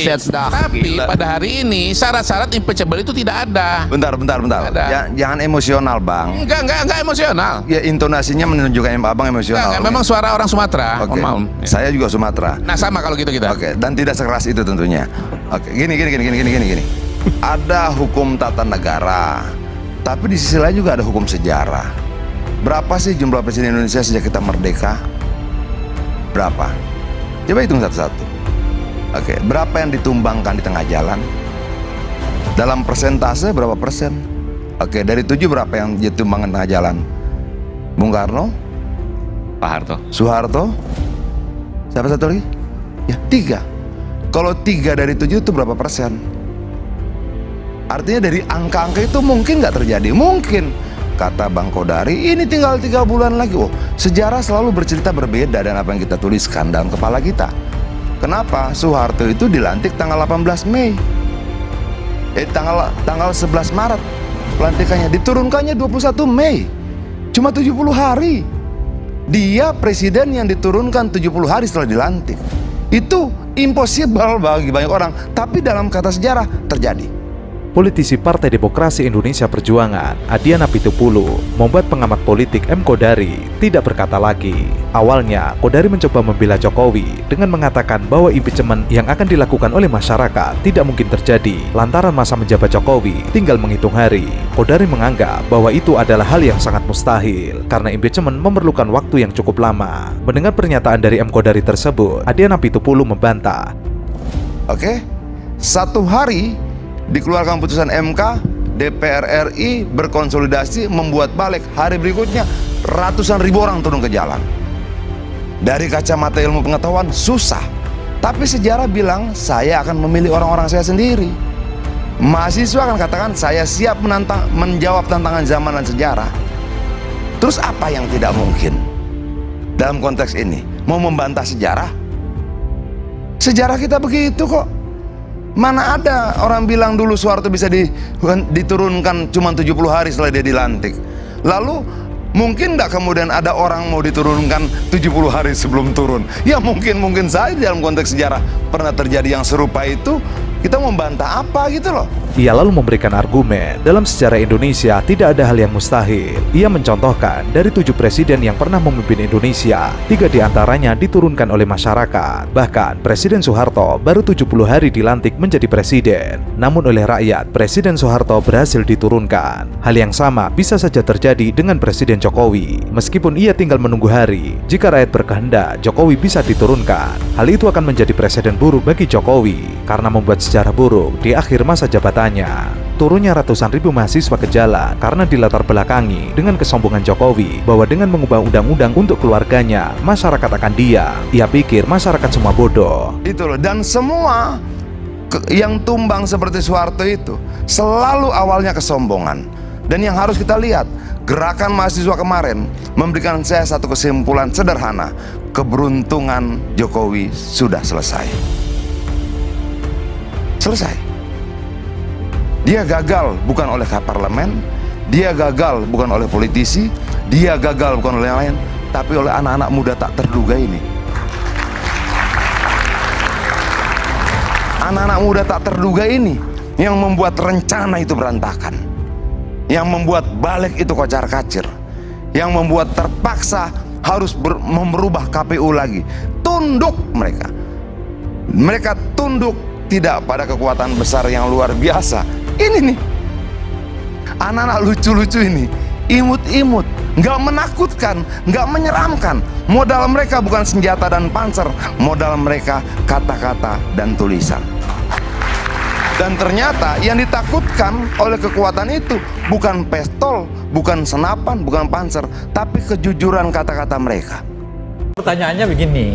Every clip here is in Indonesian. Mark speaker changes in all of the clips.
Speaker 1: Tapi pada hari ini syarat-syarat impeachable itu tidak ada.
Speaker 2: Bentar. Jangan emosional, Bang.
Speaker 1: Enggak emosional.
Speaker 2: Ya, intonasinya menunjukkan Abang emosional.
Speaker 1: Enggak, memang suara orang Sumatera.
Speaker 2: Oke. Saya juga Sumatera.
Speaker 1: Nah, sama kalau gitu kita.
Speaker 2: Oke, dan tidak sekeras itu tentunya. Oke, gini. Ada hukum tata negara, tapi di sisi lain juga ada hukum sejarah. Berapa sih jumlah presiden Indonesia sejak kita merdeka? Berapa? Coba hitung satu-satu. Oke, berapa yang ditumbangkan di tengah jalan? Dalam persentase berapa persen? Oke, dari 7 berapa yang ditumbangkan di tengah jalan? Bung Karno?
Speaker 3: Pak Harto.
Speaker 2: Soeharto? Siapa satu lagi? Ya, 3. Kalau 3 dari 7 itu berapa persen? Artinya dari angka-angka itu mungkin nggak terjadi. Mungkin, kata Bang Kodari, ini tinggal 3 bulan lagi. Oh, sejarah selalu bercerita berbeda dengan apa yang kita tuliskan dalam kepala kita. Kenapa? Soeharto itu dilantik tanggal 18 Mei. Tanggal 11 Maret pelantikannya, diturunkannya 21 Mei. Cuma 70 hari. Dia presiden yang diturunkan 70 hari setelah dilantik. Itu impossible bagi banyak orang, tapi dalam kata sejarah terjadi.
Speaker 4: Politisi Partai Demokrasi Indonesia Perjuangan, Adiana Pitupulu, membuat pengamat politik M. Kodari tidak berkata lagi. Awalnya, Kodari mencoba membela Jokowi dengan mengatakan bahwa impeachment yang akan dilakukan oleh masyarakat tidak mungkin terjadi lantaran masa menjabat Jokowi tinggal menghitung hari. Kodari menganggap bahwa itu adalah hal yang sangat mustahil karena impeachment memerlukan waktu yang cukup lama. Mendengar pernyataan dari M. Kodari tersebut, Adiana Pitupulu membantah.
Speaker 2: Oke, 1 hari dikeluarkan putusan MK, DPR RI berkonsolidasi membuat balik. Hari berikutnya ratusan ribu orang turun ke jalan. Dari kacamata ilmu pengetahuan susah, tapi sejarah bilang saya akan memilih orang-orang saya sendiri. Mahasiswa akan katakan saya siap menjawab tantangan zaman dan sejarah. Terus apa yang tidak mungkin dalam konteks ini? Mau membantah sejarah? Sejarah kita begitu kok. Mana ada orang bilang dulu Soeharto bisa diturunkan cuma 70 hari setelah dia dilantik. Lalu mungkin nggak kemudian ada orang mau diturunkan 70 hari sebelum turun? Ya mungkin saja dalam konteks sejarah pernah terjadi yang serupa itu. Kita membantah apa gitu loh.
Speaker 4: Ia lalu memberikan argumen, dalam sejarah Indonesia tidak ada hal yang mustahil. Ia mencontohkan dari 7 presiden yang pernah memimpin Indonesia, 3 diantaranya diturunkan oleh masyarakat. Bahkan Presiden Soeharto baru 70 hari dilantik menjadi presiden. Namun oleh rakyat, Presiden Soeharto berhasil diturunkan. Hal yang sama bisa saja terjadi dengan Presiden Jokowi. Meskipun ia tinggal menunggu hari, jika rakyat berkehendak, Jokowi bisa diturunkan. Hal itu akan menjadi presiden buruk bagi Jokowi karena membuat sejarah buruk di akhir masa jabatannya. Turunnya ratusan ribu mahasiswa ke jalan karena dilatar belakangi dengan kesombongan Jokowi bahwa dengan mengubah undang-undang untuk keluarganya, masyarakat akan diam. Ia pikir masyarakat semua bodoh.
Speaker 2: Itu loh, dan semua yang tumbang seperti Soeharto itu selalu awalnya kesombongan. Dan yang harus kita lihat, gerakan mahasiswa kemarin memberikan saya satu kesimpulan sederhana. Keberuntungan Jokowi sudah selesai. Selesai. Dia gagal bukan oleh parlemen, dia gagal bukan oleh politisi, dia gagal bukan oleh yang lain, tapi oleh anak-anak muda tak terduga ini. Anak-anak muda tak terduga ini yang membuat rencana itu berantakan, yang membuat balik itu kocar-kacir, yang membuat terpaksa harus merubah KPU lagi. Tunduk mereka. Mereka tunduk tidak pada kekuatan besar yang luar biasa. Ini nih, anak-anak lucu-lucu ini, imut-imut, nggak menakutkan, nggak menyeramkan. Modal mereka bukan senjata dan panser, modal mereka kata-kata dan tulisan. Dan ternyata yang ditakutkan oleh kekuatan itu bukan pistol, bukan senapan, bukan panser, tapi kejujuran kata-kata mereka.
Speaker 5: Pertanyaannya begini,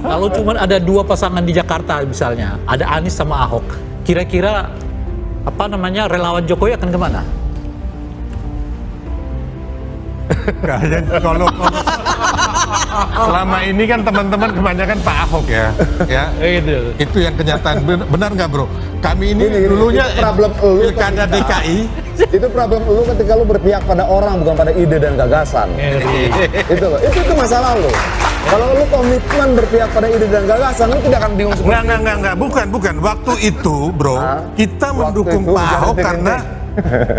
Speaker 5: kalau cuma ada 2 pasangan di Jakarta misalnya, ada Anies sama Ahok, kira-kira relawan Jokowi akan kemana?
Speaker 6: Kayaknya kalau selama ini kan teman-teman kebanyakan Pak Ahok ya, itu yang kenyataan. Benar nggak bro? Kami ini dulunya
Speaker 7: problem
Speaker 6: pilkada DKI.
Speaker 7: Itu problem lu ketika lu berpihak pada orang bukan pada ide dan gagasan. Itu masalah lu.
Speaker 2: Kalau lu komitmen berpihak pada ide dan gagasan, lu tidak akan bingung seperti
Speaker 6: Enggak. Bukan. Waktu itu, bro, kita mendukung
Speaker 2: itu,
Speaker 6: Pak Ahok
Speaker 2: jangan
Speaker 6: karena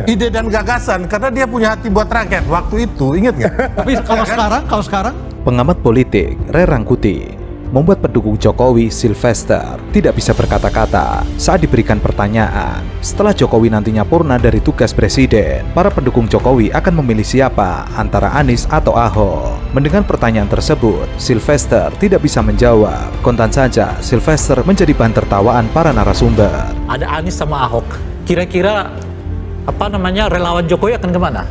Speaker 6: ide dan gagasan, karena dia punya hati buat rakyat. Waktu itu, ingat nggak?
Speaker 5: Tapi kalau sekarang
Speaker 4: Pengamat politik Ray Rangkuti membuat pendukung Jokowi Sylvester tidak bisa berkata-kata saat diberikan pertanyaan. Setelah Jokowi nantinya purna dari tugas presiden, para pendukung Jokowi akan memilih siapa antara Anies atau Ahok. Mendengar pertanyaan tersebut, Sylvester tidak bisa menjawab. Kontan saja, Sylvester menjadi bahan tertawaan para narasumber.
Speaker 5: ada Anies sama Ahok, kira-kira relawan Jokowi akan kemana?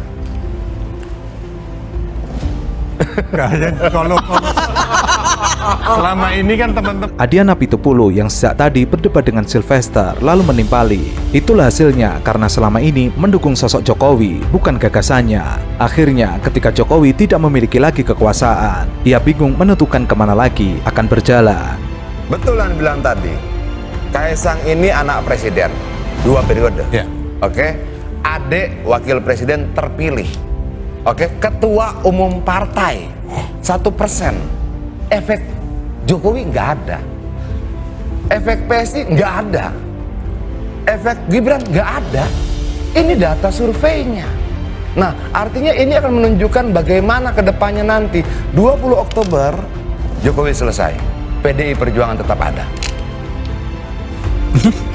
Speaker 6: Kayaknya kalau selama ini kan teman-teman
Speaker 4: Adiana Pitupulu yang sejak tadi berdebat dengan Sylvester lalu menimpali. Itulah hasilnya karena selama ini mendukung sosok Jokowi, bukan gagasannya. Akhirnya ketika Jokowi tidak memiliki lagi kekuasaan, ia bingung menentukan kemana lagi akan berjalan.
Speaker 2: Betul yang bilang tadi. Kaisang ini anak presiden 2 periode.
Speaker 6: Ya.
Speaker 2: Oke. Adik wakil presiden terpilih. Oke, ketua umum partai 1%. Efek Jokowi nggak ada. Efek PSI nggak ada. Efek Gibran nggak ada. Ini data surveinya. Nah, artinya ini akan menunjukkan bagaimana kedepannya nanti. 20 Oktober Jokowi selesai, PDI Perjuangan tetap ada.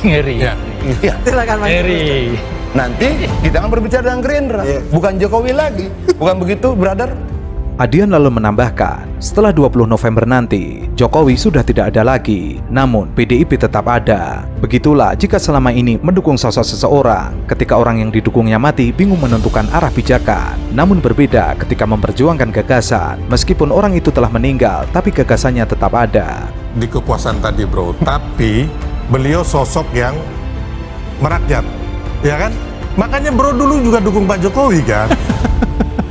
Speaker 5: Ngeri.
Speaker 6: Ya.
Speaker 2: Iya.
Speaker 5: Ngeri.
Speaker 2: Nanti kita akan berbicara dengan Gerindra, bukan Jokowi lagi. Bukan begitu, brother?
Speaker 4: Adian lalu menambahkan, setelah 20 November nanti, Jokowi sudah tidak ada lagi, namun PDIP tetap ada. Begitulah jika selama ini mendukung sosok seseorang, ketika orang yang didukungnya mati bingung menentukan arah pijakan. Namun berbeda ketika memperjuangkan gagasan, meskipun orang itu telah meninggal, tapi gagasannya tetap ada.
Speaker 6: di kekuasaan tadi, bro. Tapi beliau sosok yang merakyat, ya kan? Makanya bro dulu juga dukung Pak Jokowi kan?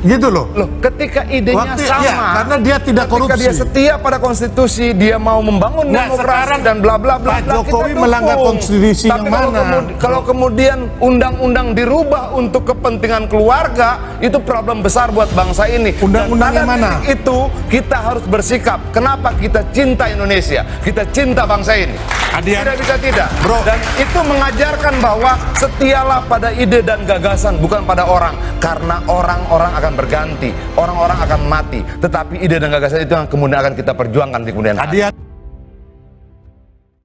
Speaker 6: Gitu loh.
Speaker 2: Loh, ketika idenya sama,
Speaker 6: ya, karena dia tidak
Speaker 2: ketika
Speaker 6: korupsi.
Speaker 2: dia setia pada konstitusi, dia mau membangun
Speaker 6: Nah,
Speaker 2: demokrasi
Speaker 6: sekarang
Speaker 2: dan bla bla bla.
Speaker 6: Pak
Speaker 2: bla,
Speaker 6: Jokowi
Speaker 2: kita dukung.
Speaker 6: melanggar konstitusi
Speaker 2: Tapi
Speaker 6: yang mana?
Speaker 2: Kalau kemudian undang-undang dirubah untuk kepentingan keluarga, itu problem besar buat bangsa ini.
Speaker 6: Undang-undang
Speaker 2: Dan
Speaker 6: yang
Speaker 2: pada
Speaker 6: mana?
Speaker 2: titik itu kita harus bersikap. Kenapa kita cinta Indonesia? Kita cinta bangsa ini.
Speaker 6: Adian.
Speaker 2: Tidak bisa tidak.
Speaker 6: Bro.
Speaker 2: Dan itu mengajarkan bahwa setialah pada ide dan gagasan, bukan pada orang. Karena orang-orang akan berganti, orang-orang akan mati. Tetapi ide dan gagasan itu yang kemudian akan kita perjuangkan di kemudian hari.
Speaker 6: Adian.